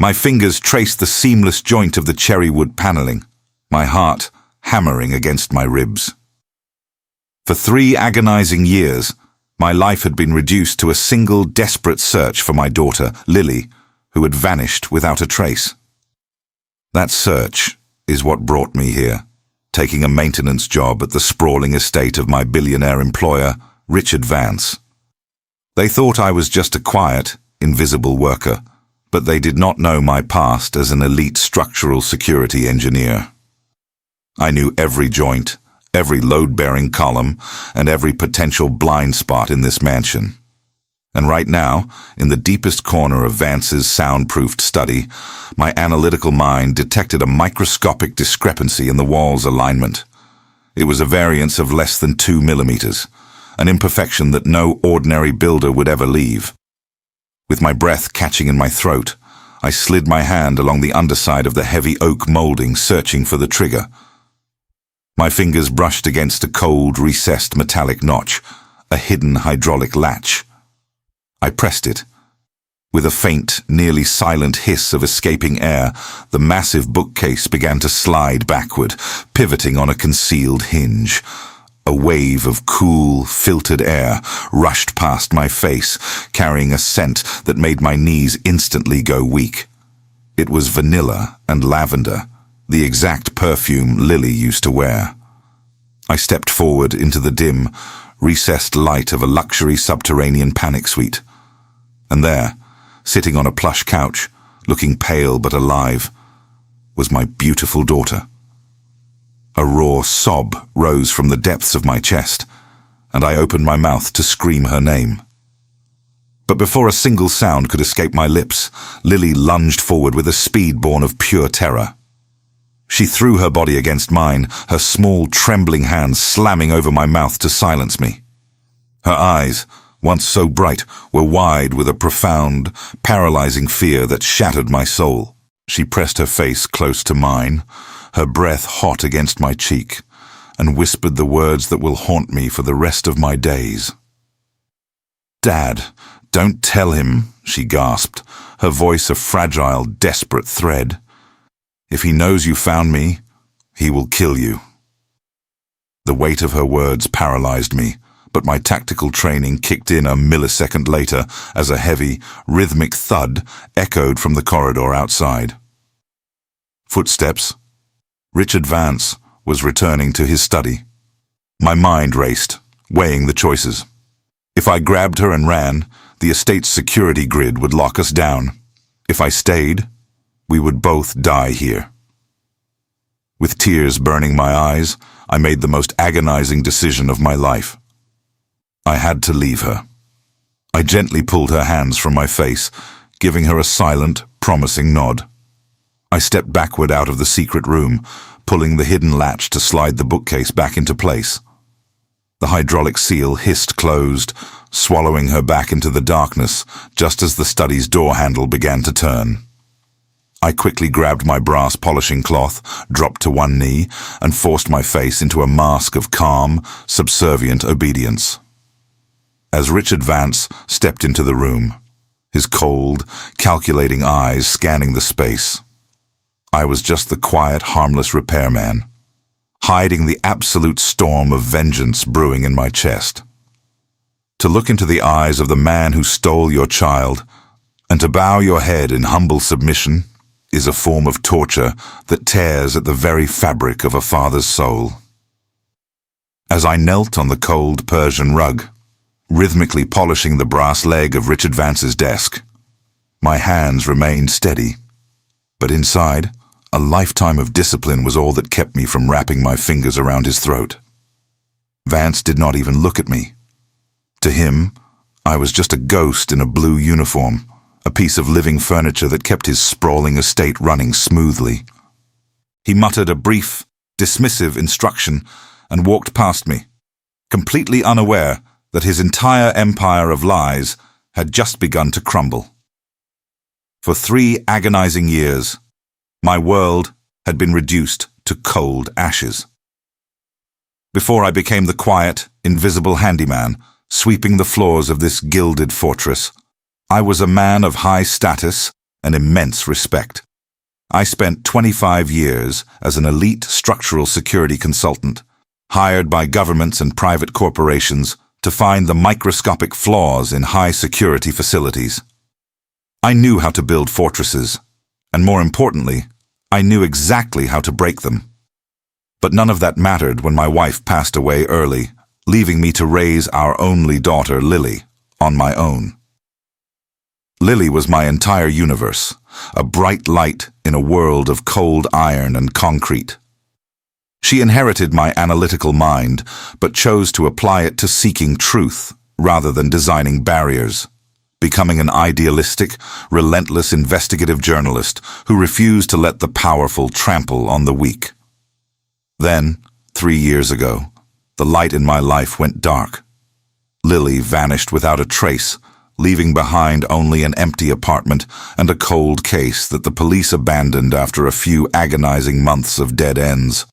My fingers traced the seamless joint of the cherry wood paneling, my heart hammering against my ribs. For 3 agonizing years, my life had been reduced to a single desperate search for my daughter, Lily, who had vanished without a trace. That search is what brought me here, taking a maintenance job at the sprawling estate of my billionaire employer, Richard Vance. They thought I was just a quiet, invisible worker, but they did not know my past as an elite structural security engineer. I knew every joint, every load-bearing column, and every potential blind spot in this mansion. And right now, in the deepest corner of Vance's soundproofed study, my analytical mind detected a microscopic discrepancy in the wall's alignment. It was a variance of less than 2 millimeters, an imperfection that no ordinary builder would ever leave. With my breath catching in my throat, I slid my hand along the underside of the heavy oak molding, searching for the trigger. My fingers brushed against a cold, recessed metallic notch, a hidden hydraulic latch. I pressed it. With a faint, nearly silent hiss of escaping air, the massive bookcase began to slide backward, pivoting on a concealed hinge. A wave of cool, filtered air rushed past my face, carrying a scent that made my knees instantly go weak. It was vanilla and lavender, the exact perfume Lily used to wear. I stepped forward into the dim, recessed light of a luxury subterranean panic suite. And there, sitting on a plush couch, looking pale but alive, was my beautiful daughter. A raw sob rose from the depths of my chest, and I opened my mouth to scream her name. But before a single sound could escape my lips, Lily lunged forward with a speed born of pure terror. She threw her body against mine, her small, trembling hands slamming over my mouth to silence me. Her eyes, once so bright, were wide with a profound, paralyzing fear that shattered my soul. She pressed her face close to mine, her breath hot against my cheek, and whispered the words that will haunt me for the rest of my days. "Dad, don't tell him," she gasped, her voice a fragile, desperate thread. "If he knows you found me, he will kill you." The weight of her words paralyzed me, but my tactical training kicked in a millisecond later as a heavy, rhythmic thud echoed from the corridor outside. Footsteps. Richard Vance was returning to his study. My mind raced, weighing the choices. If I grabbed her and ran, the estate's security grid would lock us down. If I stayed, we would both die here. With tears burning my eyes, I made the most agonizing decision of my life. I had to leave her. I gently pulled her hands from my face, giving her a silent, promising nod. I stepped backward out of the secret room, pulling the hidden latch to slide the bookcase back into place. The hydraulic seal hissed closed, swallowing her back into the darkness just as the study's door handle began to turn. I quickly grabbed my brass polishing cloth, dropped to one knee, and forced my face into a mask of calm, subservient obedience. As Richard Vance stepped into the room, his cold, calculating eyes scanning the space, I was just the quiet, harmless repairman, hiding the absolute storm of vengeance brewing in my chest. To look into the eyes of the man who stole your child, and to bow your head in humble submission, is a form of torture that tears at the very fabric of a father's soul. As I knelt on the cold Persian rug, rhythmically polishing the brass leg of Richard Vance's desk, my hands remained steady, but inside, a lifetime of discipline was all that kept me from wrapping my fingers around his throat. Vance did not even look at me. To him, I was just a ghost in a blue uniform, a piece of living furniture that kept his sprawling estate running smoothly. He muttered a brief, dismissive instruction and walked past me, completely unaware that his entire empire of lies had just begun to crumble. For 3 agonizing years, my world had been reduced to cold ashes. Before I became the quiet, invisible handyman, sweeping the floors of this gilded fortress, I was a man of high status and immense respect. I spent 25 years as an elite structural security consultant, hired by governments and private corporations to find the microscopic flaws in high-security facilities. I knew how to build fortresses, and more importantly, I knew exactly how to break them. But none of that mattered when my wife passed away early, leaving me to raise our only daughter, Lily, on my own. Lily was my entire universe, a bright light in a world of cold iron and concrete. She inherited my analytical mind, but chose to apply it to seeking truth rather than designing barriers, becoming an idealistic, relentless investigative journalist who refused to let the powerful trample on the weak. Then, 3 years ago, the light in my life went dark. Lily vanished without a trace, leaving behind only an empty apartment and a cold case that the police abandoned after a few agonizing months of dead ends.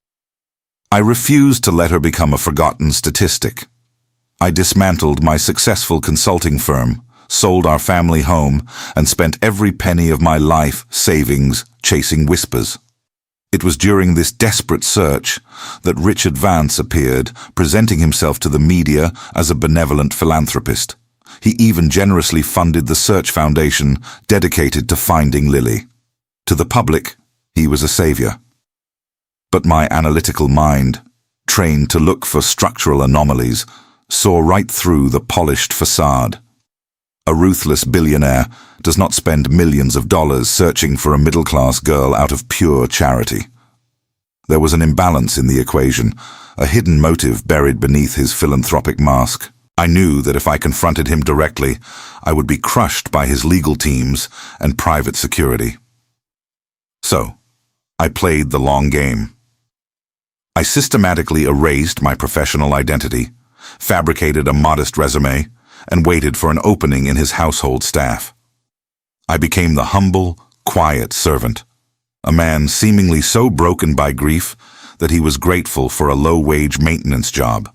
I refused to let her become a forgotten statistic. I dismantled my successful consulting firm, sold our family home, and spent every penny of my life savings chasing whispers. It was during this desperate search that Richard Vance appeared, presenting himself to the media as a benevolent philanthropist. He even generously funded the Search Foundation dedicated to finding Lily. To the public, he was a savior. But my analytical mind, trained to look for structural anomalies, saw right through the polished facade. A ruthless billionaire does not spend millions of dollars searching for a middle-class girl out of pure charity. There was an imbalance in the equation, a hidden motive buried beneath his philanthropic mask. I knew that if I confronted him directly, I would be crushed by his legal teams and private security. So, I played the long game. I systematically erased my professional identity, fabricated a modest resume, and waited for an opening in his household staff. I became the humble, quiet servant, a man seemingly so broken by grief that he was grateful for a low-wage maintenance job.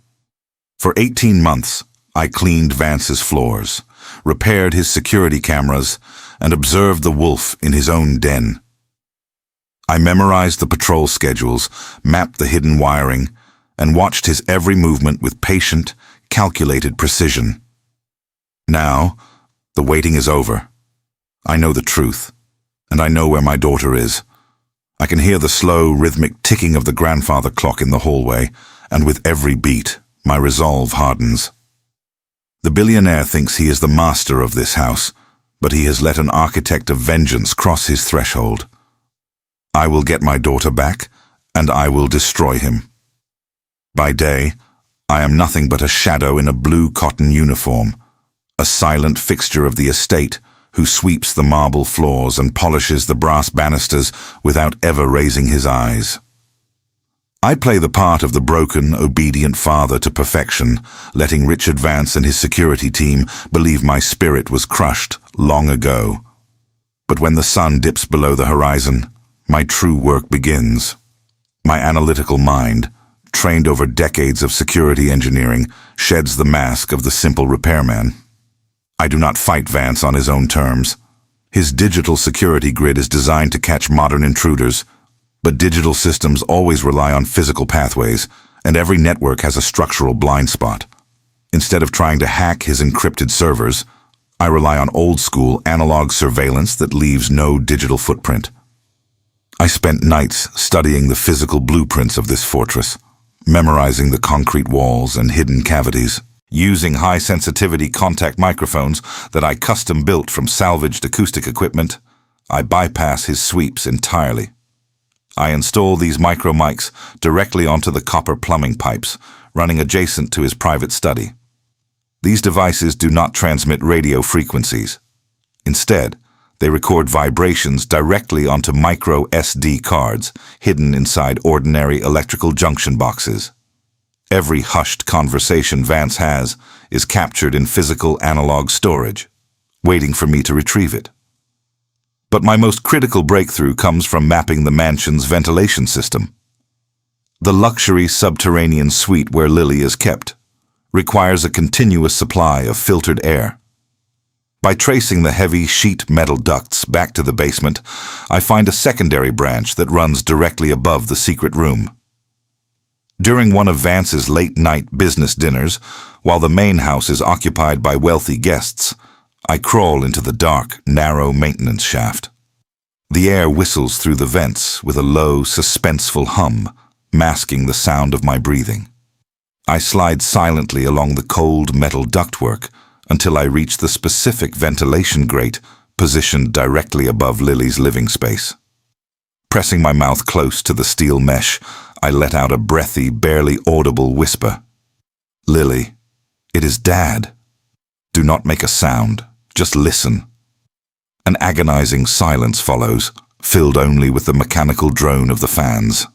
For 18 months, I cleaned Vance's floors, repaired his security cameras, and observed the wolf in his own den. I memorized the patrol schedules, mapped the hidden wiring, and watched his every movement with patient, calculated precision. Now, the waiting is over. I know the truth, and I know where my daughter is. I can hear the slow, rhythmic ticking of the grandfather clock in the hallway, and with every beat, my resolve hardens. The billionaire thinks he is the master of this house, but he has let an architect of vengeance cross his threshold. I will get my daughter back, and I will destroy him. By day, I am nothing but a shadow in a blue cotton uniform, a silent fixture of the estate who sweeps the marble floors and polishes the brass banisters without ever raising his eyes. I play the part of the broken, obedient father to perfection, letting Richard Vance and his security team believe my spirit was crushed long ago. But when the sun dips below the horizon, my true work begins. My analytical mind, trained over decades of security engineering, sheds the mask of the simple repairman. I do not fight Vance on his own terms. His digital security grid is designed to catch modern intruders, but digital systems always rely on physical pathways, and every network has a structural blind spot. Instead of trying to hack his encrypted servers, I rely on old-school analog surveillance that leaves no digital footprint. I spent nights studying the physical blueprints of this fortress, memorizing the concrete walls and hidden cavities. Using high-sensitivity contact microphones that I custom-built from salvaged acoustic equipment, I bypass his sweeps entirely. I install these micro mics directly onto the copper plumbing pipes, running adjacent to his private study. These devices do not transmit radio frequencies. Instead, they record vibrations directly onto micro SD cards hidden inside ordinary electrical junction boxes. Every hushed conversation Vance has is captured in physical analog storage, waiting for me to retrieve it. But my most critical breakthrough comes from mapping the mansion's ventilation system. The luxury subterranean suite where Lily is kept requires a continuous supply of filtered air. By tracing the heavy sheet metal ducts back to the basement, I find a secondary branch that runs directly above the secret room. During one of Vance's late-night business dinners, while the main house is occupied by wealthy guests, I crawl into the dark, narrow maintenance shaft. The air whistles through the vents with a low, suspenseful hum, masking the sound of my breathing. I slide silently along the cold metal ductwork until I reach the specific ventilation grate positioned directly above Lily's living space. Pressing my mouth close to the steel mesh, I let out a breathy, barely audible whisper. "Lily, it is Dad. Do not make a sound. Just listen." An agonizing silence follows, filled only with the mechanical drone of the fans.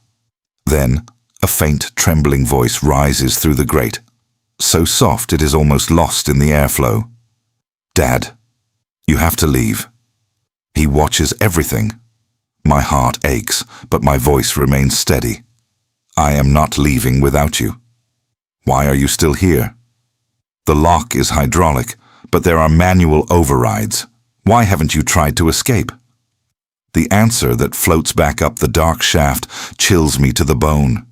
Then, a faint, trembling voice rises through the grate, so soft it is almost lost in the airflow. "Dad, you have to leave." He watches everything. My heart aches, but my voice remains steady. "I am not leaving without you." "Why are you still here?" "The lock is hydraulic, but there are manual overrides. Why haven't you tried to escape?" The answer that floats back up the dark shaft chills me to the bone.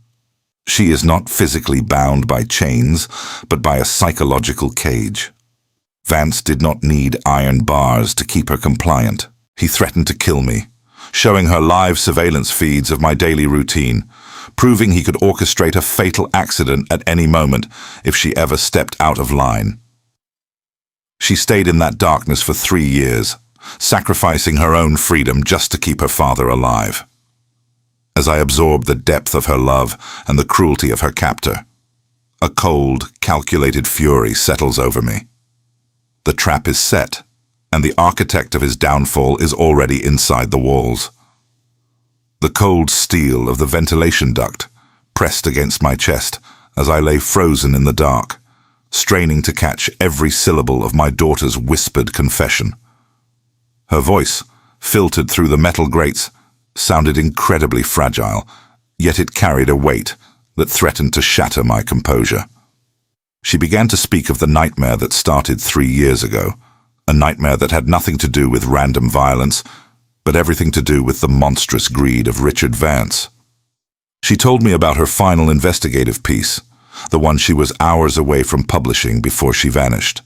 She is not physically bound by chains, but by a psychological cage. Vance did not need iron bars to keep her compliant. He threatened to kill me, showing her live surveillance feeds of my daily routine, proving he could orchestrate a fatal accident at any moment if she ever stepped out of line. She stayed in that darkness for 3 years, sacrificing her own freedom just to keep her father alive. As I absorb the depth of her love and the cruelty of her captor, a cold, calculated fury settles over me. The trap is set, and the architect of his downfall is already inside the walls. The cold steel of the ventilation duct pressed against my chest as I lay frozen in the dark, straining to catch every syllable of my daughter's whispered confession. Her voice, filtered through the metal grates, sounded incredibly fragile, yet it carried a weight that threatened to shatter my composure. She began to speak of the nightmare that started 3 years ago, a nightmare that had nothing to do with random violence, but everything to do with the monstrous greed of Richard Vance. She told me about her final investigative piece, the one she was hours away from publishing before she vanished.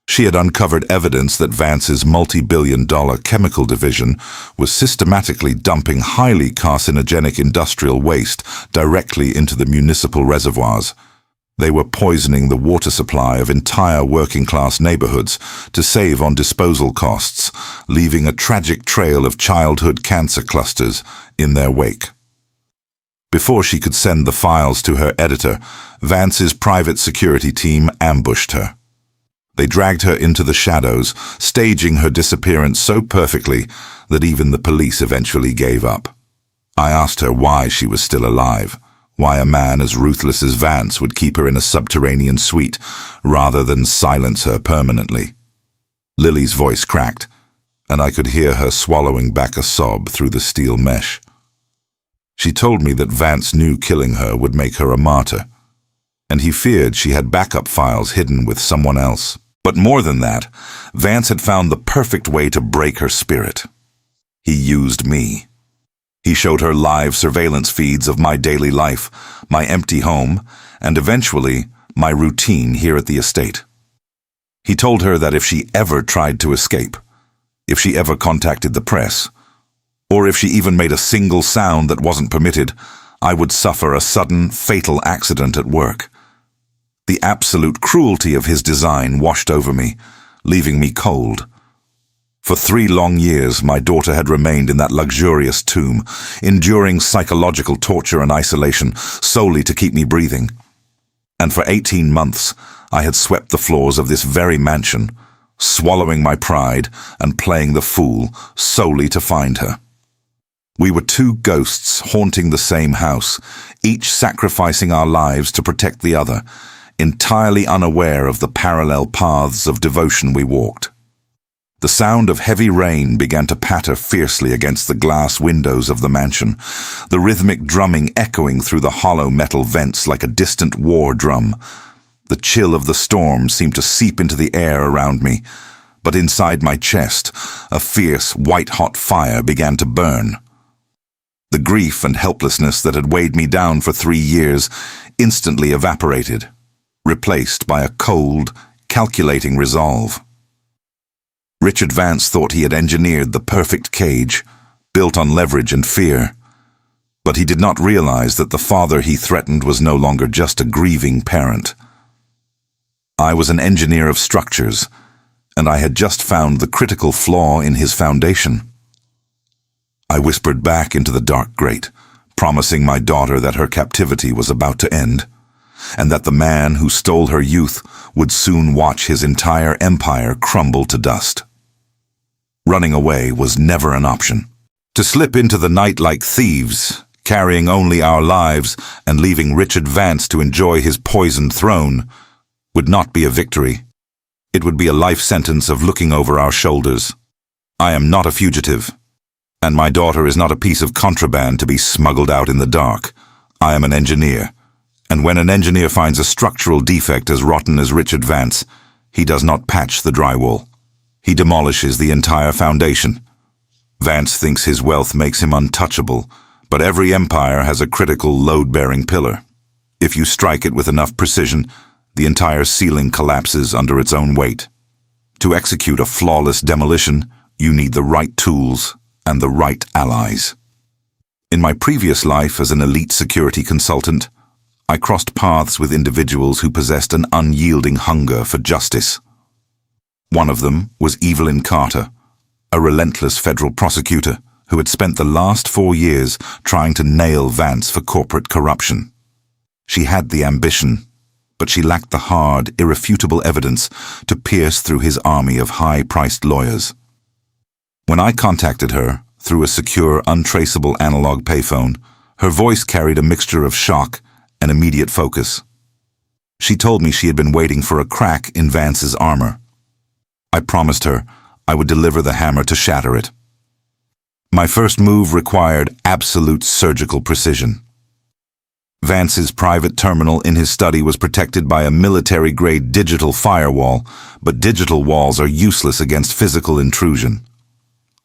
She had uncovered evidence that Vance's multi-billion-dollar chemical division was systematically dumping highly carcinogenic industrial waste directly into the municipal reservoirs. They were poisoning the water supply of entire working-class neighborhoods to save on disposal costs, leaving a tragic trail of childhood cancer clusters in their wake. Before she could send the files to her editor, Vance's private security team ambushed her. They dragged her into the shadows, staging her disappearance so perfectly that even the police eventually gave up. I asked her why she was still alive, why a man as ruthless as Vance would keep her in a subterranean suite rather than silence her permanently. Lily's voice cracked, and I could hear her swallowing back a sob through the steel mesh. She told me that Vance knew killing her would make her a martyr, and he feared she had backup files hidden with someone else. But more than that, Vance had found the perfect way to break her spirit. He used me. He showed her live surveillance feeds of my daily life, my empty home, and eventually, my routine here at the estate. He told her that if she ever tried to escape, if she ever contacted the press, or if she even made a single sound that wasn't permitted, I would suffer a sudden, fatal accident at work. The absolute cruelty of his design washed over me, leaving me cold. For 3 long years, my daughter had remained in that luxurious tomb, enduring psychological torture and isolation solely to keep me breathing. And for 18 months, I had swept the floors of this very mansion, swallowing my pride and playing the fool solely to find her. We were 2 ghosts haunting the same house, each sacrificing our lives to protect the other, entirely unaware of the parallel paths of devotion we walked. The sound of heavy rain began to patter fiercely against the glass windows of the mansion, the rhythmic drumming echoing through the hollow metal vents like a distant war drum. The chill of the storm seemed to seep into the air around me, but inside my chest, a fierce, white-hot fire began to burn. The grief and helplessness that had weighed me down for 3 years instantly evaporated, replaced by a cold, calculating resolve. Richard Vance thought he had engineered the perfect cage, built on leverage and fear, but he did not realize that the father he threatened was no longer just a grieving parent. I was an engineer of structures, and I had just found the critical flaw in his foundation. I whispered back into the dark grate, promising my daughter that her captivity was about to end, and that the man who stole her youth would soon watch his entire empire crumble to dust. Running away was never an option. To slip into the night like thieves, carrying only our lives and leaving Richard Vance to enjoy his poisoned throne, would not be a victory. It would be a life sentence of looking over our shoulders. I am not a fugitive, and my daughter is not a piece of contraband to be smuggled out in the dark. I am an engineer, and when an engineer finds a structural defect as rotten as Richard Vance, he does not patch the drywall. He demolishes the entire foundation. Vance thinks his wealth makes him untouchable, but every empire has a critical load-bearing pillar. If you strike it with enough precision, the entire ceiling collapses under its own weight. To execute a flawless demolition, you need the right tools and the right allies. In my previous life as an elite security consultant, I crossed paths with individuals who possessed an unyielding hunger for justice. One of them was Evelyn Carter, a relentless federal prosecutor who had spent the last 4 years trying to nail Vance for corporate corruption. She had the ambition, but she lacked the hard, irrefutable evidence to pierce through his army of high-priced lawyers. When I contacted her through a secure, untraceable analog payphone, her voice carried a mixture of shock and immediate focus. She told me she had been waiting for a crack in Vance's armor. I promised her I would deliver the hammer to shatter it. My first move required absolute surgical precision. Vance's private terminal in his study was protected by a military-grade digital firewall, but digital walls are useless against physical intrusion.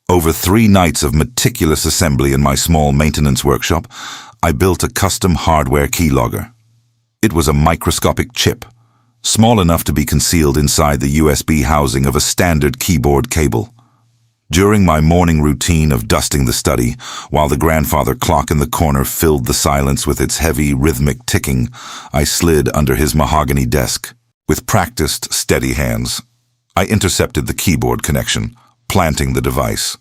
Over 3 nights of meticulous assembly in my small maintenance workshop, I built a custom hardware keylogger. It was a microscopic chip, small enough to be concealed inside the USB housing of a standard keyboard cable. During my morning routine of dusting the study, while the grandfather clock in the corner filled the silence with its heavy, rhythmic ticking, I slid under his mahogany desk. With practiced, steady hands, I intercepted the keyboard connection, planting the device.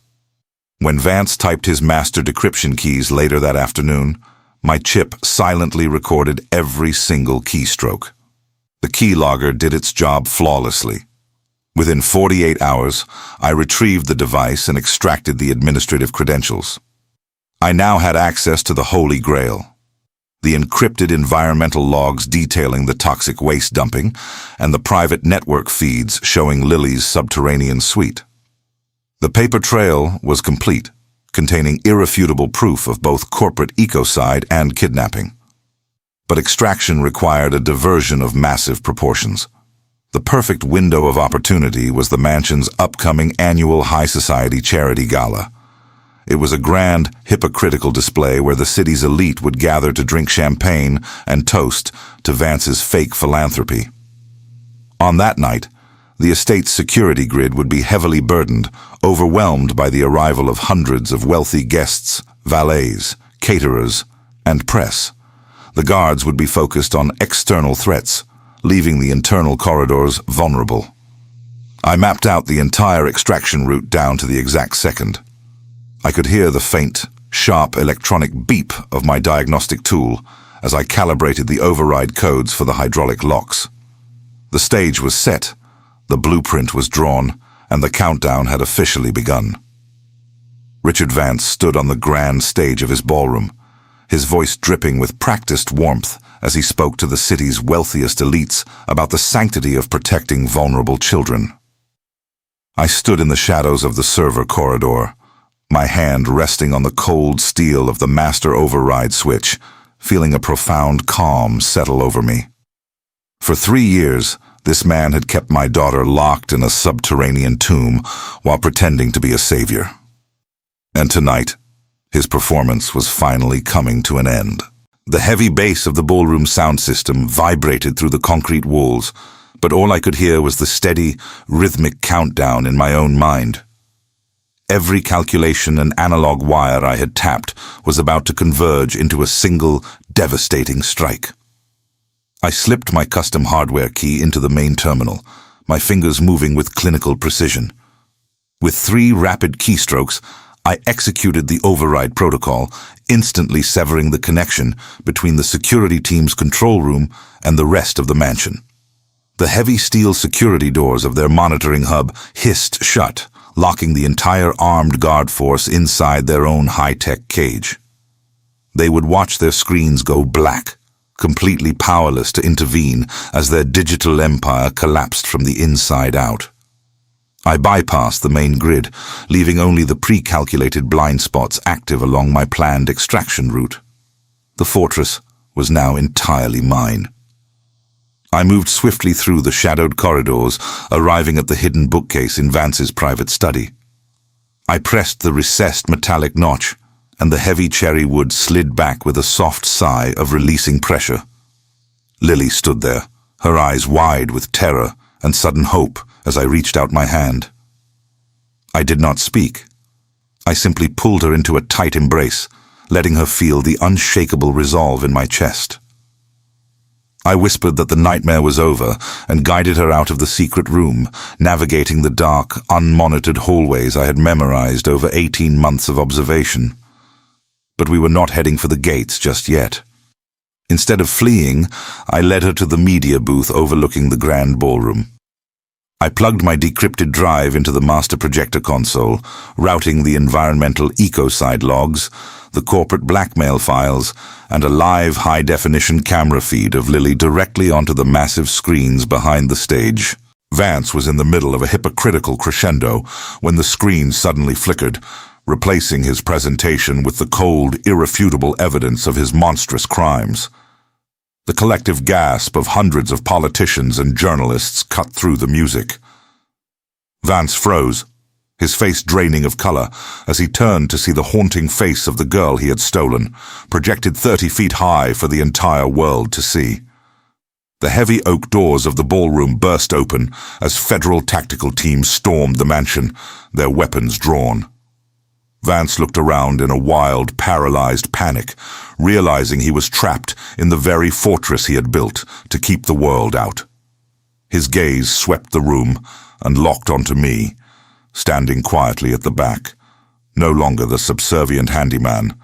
When Vance typed his master decryption keys later that afternoon, my chip silently recorded every single keystroke. The keylogger did its job flawlessly. Within 48 hours, I retrieved the device and extracted the administrative credentials. I now had access to the Holy Grail, the encrypted environmental logs detailing the toxic waste dumping, and the private network feeds showing Lily's subterranean suite. The paper trail was complete, containing irrefutable proof of both corporate ecocide and kidnapping. But extraction required a diversion of massive proportions. The perfect window of opportunity was the mansion's upcoming annual high society charity gala. It was a grand, hypocritical display where the city's elite would gather to drink champagne and toast to Vance's fake philanthropy. On that night, the estate's security grid would be heavily burdened, overwhelmed by the arrival of hundreds of wealthy guests, valets, caterers, and press. The guards would be focused on external threats, leaving the internal corridors vulnerable. I mapped out the entire extraction route down to the exact second. I could hear the faint, sharp electronic beep of my diagnostic tool as I calibrated the override codes for the hydraulic locks. The stage was set, the blueprint was drawn, and the countdown had officially begun. Richard Vance stood on the grand stage of his ballroom, his voice dripping with practiced warmth as he spoke to the city's wealthiest elites about the sanctity of protecting vulnerable children. I stood in the shadows of the server corridor, my hand resting on the cold steel of the master override switch, feeling a profound calm settle over me. For 3 years, This man had kept my daughter locked in a subterranean tomb while pretending to be a savior. And tonight, his performance was finally coming to an end. The heavy bass of the ballroom sound system vibrated through the concrete walls, but all I could hear was the steady, rhythmic countdown in my own mind. Every calculation and analog wire I had tapped was about to converge into a single, devastating strike. I slipped my custom hardware key into the main terminal, my fingers moving with clinical precision. With 3 rapid keystrokes, I executed the override protocol, instantly severing the connection between the security team's control room and the rest of the mansion. The heavy steel security doors of their monitoring hub hissed shut, locking the entire armed guard force inside their own high-tech cage. They would watch their screens go black, completely powerless to intervene as their digital empire collapsed from the inside out. I bypassed the main grid, leaving only the pre-calculated blind spots active along my planned extraction route. The fortress was now entirely mine. I moved swiftly through the shadowed corridors, arriving at the hidden bookcase in Vance's private study. I pressed the recessed metallic notch, and the heavy cherry wood slid back with a soft sigh of releasing pressure. Lily stood there, her eyes wide with terror and sudden hope as I reached out my hand. I did not speak. I simply pulled her into a tight embrace, letting her feel the unshakable resolve in my chest. I whispered that the nightmare was over and guided her out of the secret room, navigating the dark, unmonitored hallways I had memorized over 18 months of observation. But we were not heading for the gates just yet. Instead of fleeing, I led her to the media booth overlooking the grand ballroom. I plugged my decrypted drive into the master projector console, routing the environmental ecocide logs, the corporate blackmail files, and a live high-definition camera feed of Lily directly onto the massive screens behind the stage. Vance was in the middle of a hypocritical crescendo when the screen suddenly flickered, replacing his presentation with the cold, irrefutable evidence of his monstrous crimes. The collective gasp of hundreds of politicians and journalists cut through the music. Vance froze, his face draining of color, as he turned to see the haunting face of the girl he had stolen, projected 30 feet high for the entire world to see. The heavy oak doors of the ballroom burst open as federal tactical teams stormed the mansion, their weapons drawn. Vance looked around in a wild, paralyzed panic, realizing he was trapped in the very fortress he had built to keep the world out. His gaze swept the room and locked onto me, standing quietly at the back, no longer the subservient handyman,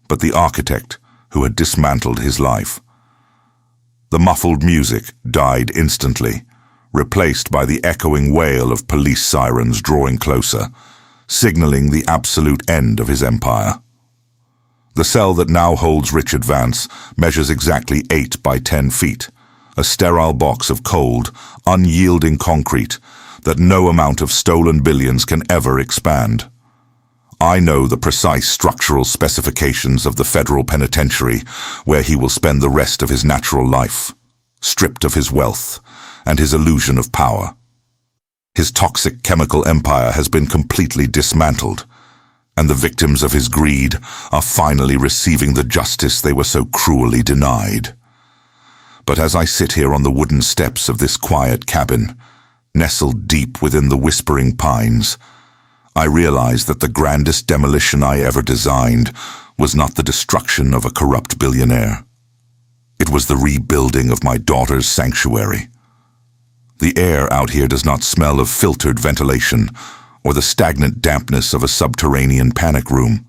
but the architect who had dismantled his life. The muffled music died instantly, replaced by the echoing wail of police sirens drawing closer, signaling the absolute end of his empire. The cell that now holds Richard Vance measures exactly 8 by 10 feet, a sterile box of cold, unyielding concrete that no amount of stolen billions can ever expand. I know the precise structural specifications of the federal penitentiary where he will spend the rest of his natural life, stripped of his wealth and his illusion of power. His toxic chemical empire has been completely dismantled, and the victims of his greed are finally receiving the justice they were so cruelly denied. But as I sit here on the wooden steps of this quiet cabin, nestled deep within the whispering pines, I realize that the grandest demolition I ever designed was not the destruction of a corrupt billionaire. It was the rebuilding of my daughter's sanctuary. The air out here does not smell of filtered ventilation or the stagnant dampness of a subterranean panic room.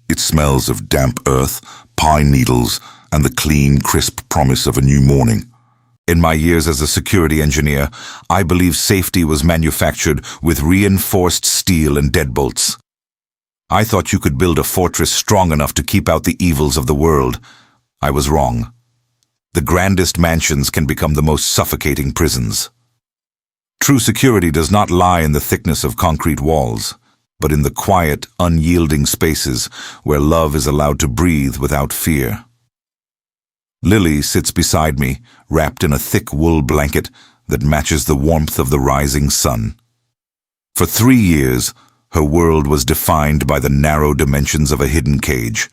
It smells of damp earth, pine needles, and the clean, crisp promise of a new morning. In my years as a security engineer, I believe safety was manufactured with reinforced steel and deadbolts. I thought you could build a fortress strong enough to keep out the evils of the world. I was wrong. The grandest mansions can become the most suffocating prisons. True security does not lie in the thickness of concrete walls, but in the quiet, unyielding spaces where love is allowed to breathe without fear. Lily sits beside me, wrapped in a thick wool blanket, that matches the warmth of the rising sun. For 3 years, her world was defined by the narrow dimensions of a hidden cage,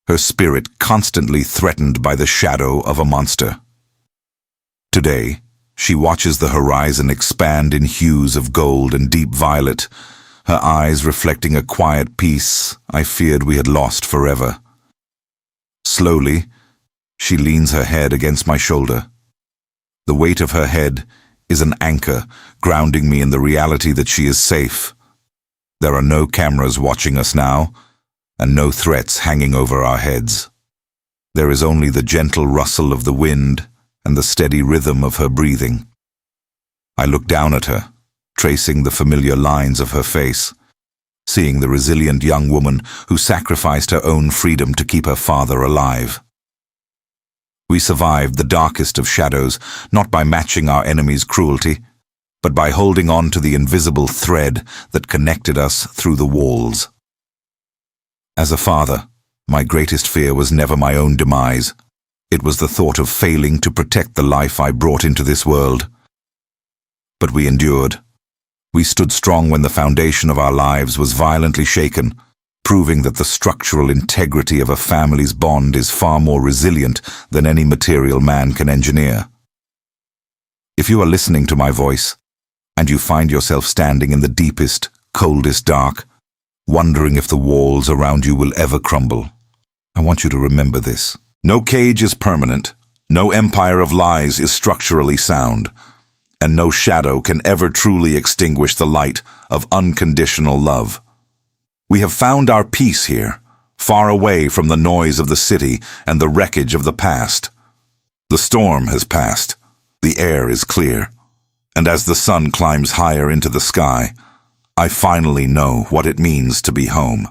her spirit constantly threatened by the shadow of a monster. Today, she watches the horizon expand in hues of gold and deep violet, her eyes reflecting a quiet peace I feared we had lost forever. Slowly, she leans her head against my shoulder. The weight of her head is an anchor, grounding me in the reality that she is safe. There are no cameras watching us now, and no threats hanging over our heads. There is only the gentle rustle of the wind and the steady rhythm of her breathing. I look down at her, tracing the familiar lines of her face, seeing the resilient young woman who sacrificed her own freedom to keep her father alive. We survived the darkest of shadows, not by matching our enemy's cruelty, but by holding on to the invisible thread that connected us through the walls. As a father, my greatest fear was never my own demise. It was the thought of failing to protect the life I brought into this world. But we endured. We stood strong when the foundation of our lives was violently shaken, proving that the structural integrity of a family's bond is far more resilient than any material man can engineer. If you are listening to my voice, and you find yourself standing in the deepest, coldest dark, wondering if the walls around you will ever crumble, I want you to remember this. No cage is permanent, no empire of lies is structurally sound, and no shadow can ever truly extinguish the light of unconditional love. We have found our peace here, far away from the noise of the city and the wreckage of the past. The storm has passed, the air is clear, and as the sun climbs higher into the sky, I finally know what it means to be home.